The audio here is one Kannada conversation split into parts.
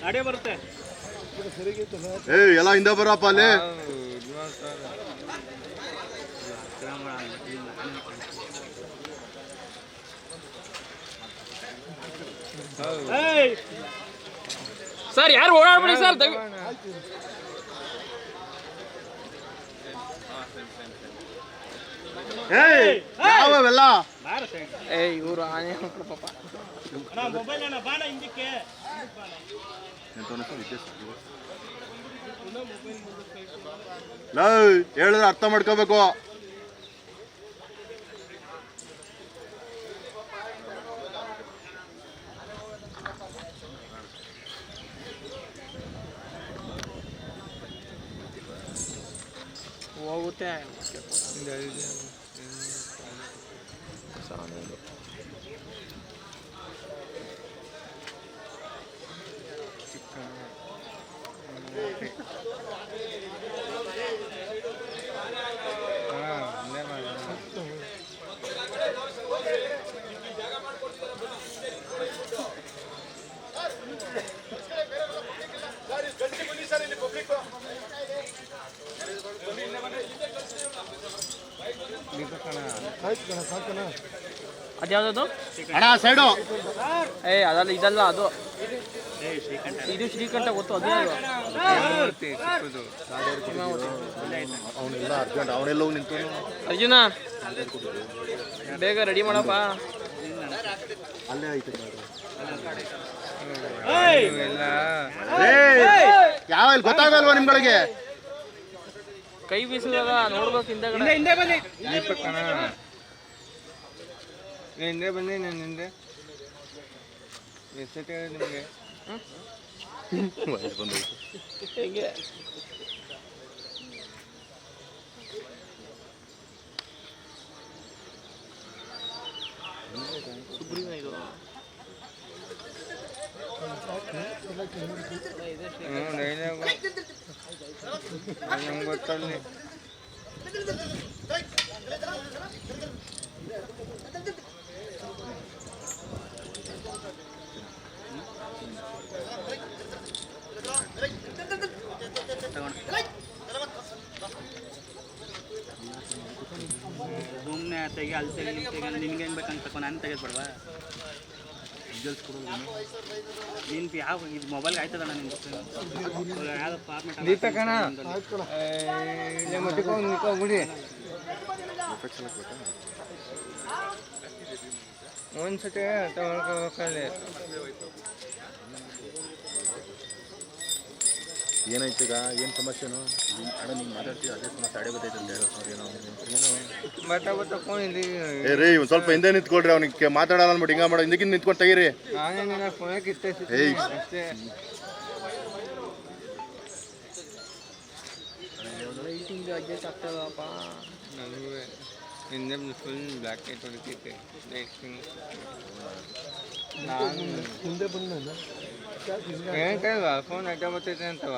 ನಾಡೇ ಬರುತ್ತೆ. ಎಲ್ಲ ಹಿಂದೆ ಬರಪ್ಪ ಅಲ್ಲಿ. ಸರ್ ಯಾರು ಓಡಾಡ್ಬಿಡಿ ಸರ್. ಯಾವೆಲ್ಲ ಇವರು ಆನೆ ಪಾಪ. ಹೇಳಿದ್ರೆ ಅರ್ಥ ಮಾಡ್ಕೋಬೇಕು. ಹೋಗುತ್ತೆ ಅದ್ಯಾವ್ದು ಅಣ್ಣ ಸೈಡು. ಅದಲ್ಲ ಇದಲ್ಲ ಅದು ಇದು ಶ್ರೀಕಂಠ ಗೊತ್ತು. ಅದೇ ಅವನೆಲ್ಲ ಅರ್ಜೆಂಟ್ ಅವನೆಲ್ಲ ನಿಂತು. ಅರ್ಜುನ ಬೇಗ ರೆಡಿ ಮಾಡಪ್ಪ. ಅಲ್ಲೇ ಐತೆ ಯಾವ ಗೊತ್ತಾಗಲ್ವಾ ನಿಮ್ಗಳಿಗೆ? ಕೈ ಬೀಸದ ನೋಡ್ಬೇಕು. ಹಿಂದೆ ಹಿಂದೆ ಬನ್ನಿ. ಹಿಂದೆ ಬನ್ನಿ. ನಾನು ಹಿಂದೆ ಎಷ್ಟು ನಿಮಗೆ ಹೆಂಗೆ ಸುಬ್ರೀನ ಇದು ನಮ್ಗೆ ಗೊತ್ತಲ್ಲಿ. ಸುಮ್ಮನೆ ತೆಗಿ ಅಲ್ಲಿ ತೆಗಿ ನಿನ್ಗೇನು ಬೇಕಂತ ತಗೋ. ನಾನು ತೆಗೆದ್ಬಿಡ್ವಾ? ನಿನ್ ಯಾವ ಇದು ಮೊಬೈಲ್ಗೆ ಆಯ್ತದಣ್ಣ ನಿಂದು ಯಾವ್ದು ಫಾರ್ಮೆಟ್ ದೀಪಕಣ್ಣ ಮುಟ್ಕೊಂಡ್ಬಿಡಿ. ಒಂದ್ಸತಿ ಅರ್ಥ ಮಾಡ್ಕೋಬೇಕಲ್ಲಿ. ಏನಾಯ್ತು ಈಗ? ಏನು ಸಮಸ್ಯೆನು? ಅಣ್ಣ ನೀನು ಮಾತಾಡ್ತೀವಿ ಅದೇ ಸಮಸ್ಯೆ ಅಡೆ ಗೊತ್ತೈತೆ ಅಂತ ಹೇಳೋ ಸರ್. ಏನೋ ಬತ್ತ ಫೋನ್ ಇಲ್ಲಿ ರೀ ಒಂದು ಸ್ವಲ್ಪ ಹಿಂದೆ ನಿಂತ್ಕೊಳ್ರಿ. ಅವ್ನಿಗೆ ಮಾತಾಡಲ್ಲ ಅಂದ್ಬಿಟ್ಟು ಹಿಂಗೆ ಮಾಡೋ. ಹಿಂದಕ್ಕಿಂತ ನಿಂತ್ಕೊಂಡು ತೆಗೀರಿ. ನಾನೇ ಫೋನಕ್ಕೆ ಇಷ್ಟೇ ಅಷ್ಟೇ. ಲೈಟಿಂಗ್ ಅಡ್ಜಸ್ಟ್ ಆಗ್ತದಪ್ಪ ನನಗೂ. ಹಿಂದೆ ಫುಲ್ ಬ್ಲ್ಯಾಕ್ ಲೈಟ್ ಹೊಡಿತೈತೆ. ನಾನು ಹಿಂದೆ ಬಂದ ಏನಕ್ಕಲ್ವಾ ಫೋನ್ ಅಡ್ಡ ಬರ್ತೈತೆ ಅಂತವ.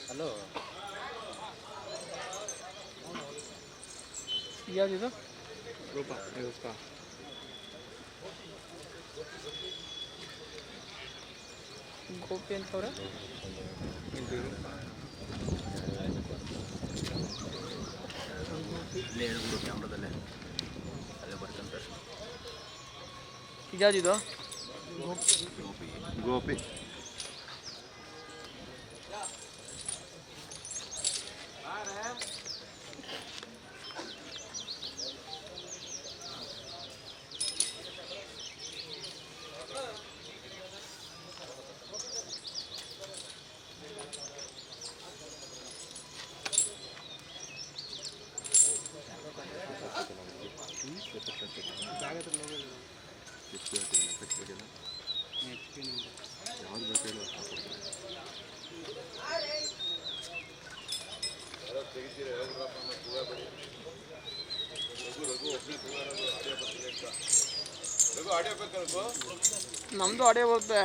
ಹಲೋ ಯಾವ್ದಿದು? ರೂಪ ಗೋಪಿ ಅಂತವ್ರೆ. ಕ್ಯಾಮ್ರಾದಲ್ಲೇ ಅಲ್ಲೇ ಬರ್ಕಂತ. ಇದ್ಯಾವ್ದಿದು? ಗೋಪಿ ಯಾವ್ದು ಬೇಕು ಹೇಳು. ನಮ್ಮದು ಆಡಿಯೋ ಬರುತ್ತೆ.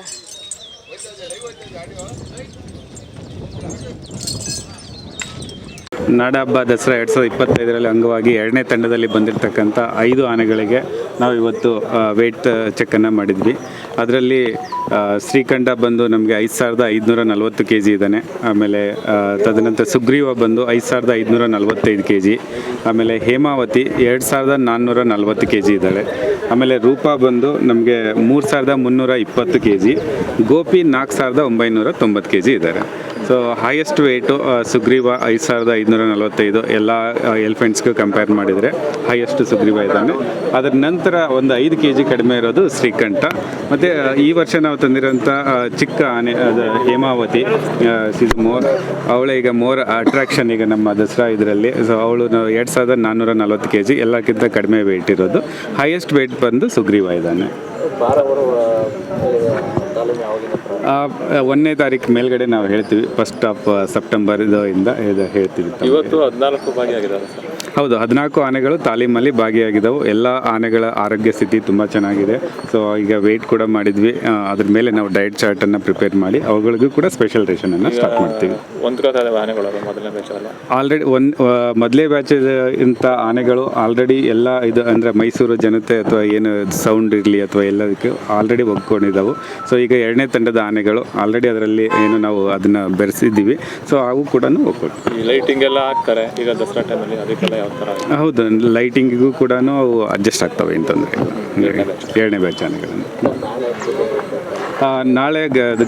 ನಾಡಹಬ್ಬ ದಸರಾ 2025ರಲ್ಲಿ ಅಂಗವಾಗಿ 2ನೇ ತಂಡದಲ್ಲಿ ಬಂದಿರತಕ್ಕಂಥ 5 ಆನೆಗಳಿಗೆ ನಾವು ಇವತ್ತು ವೆಯ್ಟ್ ಚೆಕ್ಕನ್ನು ಮಾಡಿದ್ವಿ. ಅದರಲ್ಲಿ ಶ್ರೀಕಂಠ ಬಂದು ನಮಗೆ 5540 kg ಇದ್ದಾನೆ. ಆಮೇಲೆ ತದನಂತರ ಸುಗ್ರೀವ ಬಂದು 5545 kg. ಆಮೇಲೆ ಹೇಮಾವತಿ 2440 kg ಇದ್ದಾಳೆ. ಆಮೇಲೆ ರೂಪಾ ಬಂದು ನಮಗೆ 3320 kg. ಗೋಪಿ 4990 kg ಇದ್ದಾರೆ. ಸೊ ಹೈಯೆಸ್ಟ್ ವೆಯ್ಟು ಸುಗ್ರೀವ 5545 ಎಲ್ಲ ಎಲಿಫೆಂಟ್ಸ್ಗೂ ಕಂಪೇರ್ ಮಾಡಿದರೆ ಹೈಯೆಸ್ಟ್ ಸುಗ್ರೀವ ಇದ್ದಾನೆ. ಅದರ ನಂತರ ಒಂದು 5 kg ಕಡಿಮೆ ಇರೋದು ಶ್ರೀಕಂಠ. ಮತ್ತು ಈ ವರ್ಷ ನಾವು ತಂದಿರೋಂಥ ಚಿಕ್ಕ ಆನೆ ಅದು ಹೇಮಾವತಿ ಅವಳು ಈಗ ಮೋರ್ ಅಟ್ರಾಕ್ಷನ್ ಈಗ ನಮ್ಮ ದಸರಾ ಇದರಲ್ಲಿ. ಸೊ ಅವಳು 2440 kg, ಎಲ್ಲಕ್ಕಿಂತ ಕಡಿಮೆ ವೆಯ್ಟ್ ಇರೋದು. ಹೈಯೆಸ್ಟ್ ವೆಯ್ಟ್ ಬಂದು ಸುಗ್ರೀವ ಇದ್ದಾನೆ. 1ನೇ ತಾರೀಕು ಮೇಲ್ಗಡೆ ನಾವು ಹೇಳ್ತೀವಿ. 1st of ಸೆಪ್ಟೆಂಬರ್ ಇಂದ ಹೇಳ್ತೀವಿ. ಇವತ್ತು 14 ಭಾಗಿಯಾಗಿದ್ದಾರೆ ಸರ್. ಹೌದು, 14 ಆನೆಗಳು ತಾಲೀಮಲ್ಲಿ ಭಾಗಿಯಾಗಿದ್ದವು. ಎಲ್ಲ ಆನೆಗಳ ಆರೋಗ್ಯ ಸ್ಥಿತಿ ತುಂಬ ಚೆನ್ನಾಗಿದೆ. ಸೊ ಈಗ ವೆಯ್ಟ್ ಕೂಡ ಮಾಡಿದ್ವಿ. ಅದ್ರ ಮೇಲೆ ನಾವು ಡಯಟ್ ಚಾರ್ಟನ್ನು ಪ್ರಿಪೇರ್ ಮಾಡಿ ಅವುಗಳಿಗೂ ಕೂಡ ಸ್ಪೆಷಲ್ ರೇಷನನ್ನು ಸ್ಟಾರ್ಟ್ ಮಾಡ್ತೀವಿ. ಆನೆಗಳು ಮೊದಲನೇ ಬ್ಯಾಚ್ ಆಲ್ರೆಡಿ ಮೊದಲೇ ಬ್ಯಾಚ್ ಇಂಥ ಆನೆಗಳು ಆಲ್ರೆಡಿ ಎಲ್ಲ ಇದು ಅಂದರೆ ಮೈಸೂರು ಜನತೆ ಅಥವಾ ಏನು ಸೌಂಡ್ ಇರಲಿ ಅಥವಾ ಎಲ್ಲದಕ್ಕೆ ಆಲ್ರೆಡಿ ಒಗ್ಕೊಂಡಿದ್ದಾವೆ. ಸೊ ಈಗ 2ನೇ ತಂಡದ ಆನೆಗಳು ಆಲ್ರೆಡಿ ಅದರಲ್ಲಿ ಏನು ನಾವು ಅದನ್ನು ಬೆರೆಸಿದ್ದೀವಿ. ಸೊ ಅವು ಕೂಡ ಒಗ್ಕೊಳ್ತೀವಿ. ಲೈಟಿಂಗ್ ಎಲ್ಲ ಹಾಕ್ತಾರೆ ಈಗ ದಸರಾ ಟೈಮಲ್ಲಿ, ಅದಕ್ಕೆಲ್ಲ ಯಾವ ಥರ? ಹೌದು, ಲೈಟಿಂಗಿಗೂ ಕೂಡ ಅವು ಅಡ್ಜಸ್ಟ್ ಆಗ್ತವೆ ಅಂತಂದರೆ 2ನೇ ಬ್ಯಾಚ್ ಆನೆಗಳನ್ನು. ನಾಳೆ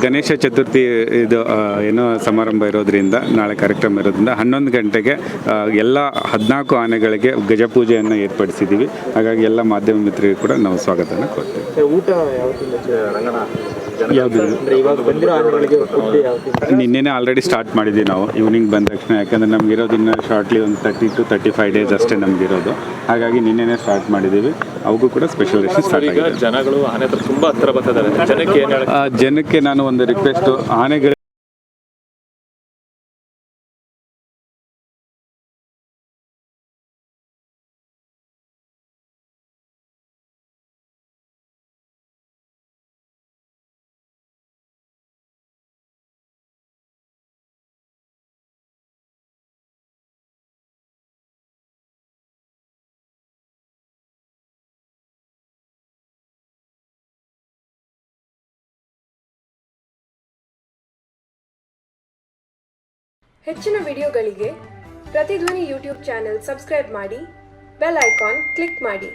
ಗಣೇಶ ಚತುರ್ಥಿ ಇದು ಏನೋ ಸಮಾರಂಭ ಇರೋದ್ರಿಂದ, ನಾಳೆ ಕಾರ್ಯಕ್ರಮ ಇರೋದ್ರಿಂದ 11 ಗಂಟೆಗೆ ಎಲ್ಲ 14 ಆನೆಗಳಿಗೆ ಗಜಪೂಜೆಯನ್ನು ಏರ್ಪಡಿಸಿದ್ದೀವಿ. ಹಾಗಾಗಿ ಎಲ್ಲ ಮಾಧ್ಯಮ ಮಿತ್ರರಿಗೆ ಕೂಡ ನಾವು ಸ್ವಾಗತನ ಕೊಡ್ತೀವಿ. ನಿನ್ನೆನೇ ಆಲ್ರೆಡಿ ಸ್ಟಾರ್ಟ್ ಮಾಡಿದ್ದೀವಿ ನಾವು ಈವ್ನಿಂಗ್ ಬಂದ ತಕ್ಷಣ. ಯಾಕಂದರೆ ನಮಗಿರೋದು ಇನ್ನೂ ಶಾರ್ಟ್ಲಿ ಒಂದು 30 to 35 ಡೇಸ್ ಅಷ್ಟೇ ನಮಗಿರೋದು. ಹಾಗಾಗಿ ನಿನ್ನೆನೇ ಸ್ಟಾರ್ಟ್ ಮಾಡಿದ್ದೀವಿ. ಅವಕ್ಕೂ ಕೂಡ ಸ್ಪೆಷಲ್ ರೇಷನ್ ಸ್ಟಾರ್ಟ್ ಆಗಿದೆ. ಜನಗಳು ಆನೆ ಹತ್ರ ತುಂಬ ಹತ್ರ ಬರ್ತಿದ್ದಾರೆ. ಜನಕ್ಕೆ ನಾನು ಒಂದು ರಿಕ್ವೆಸ್ಟು, ಆನೆಗಳು ಹೆಚ್ಚಿನ ವಿಡಿಯೋಗಳಿಗೆ ಪ್ರತಿಧ್ವನಿ ಯೂಟ್ಯೂಬ್ ಚಾನೆಲ್ ಸಬ್ಸ್ಕ್ರೈಬ್ ಮಾಡಿ, ಬೆಲ್ ಐಕಾನ್ ಕ್ಲಿಕ್ ಮಾಡಿ.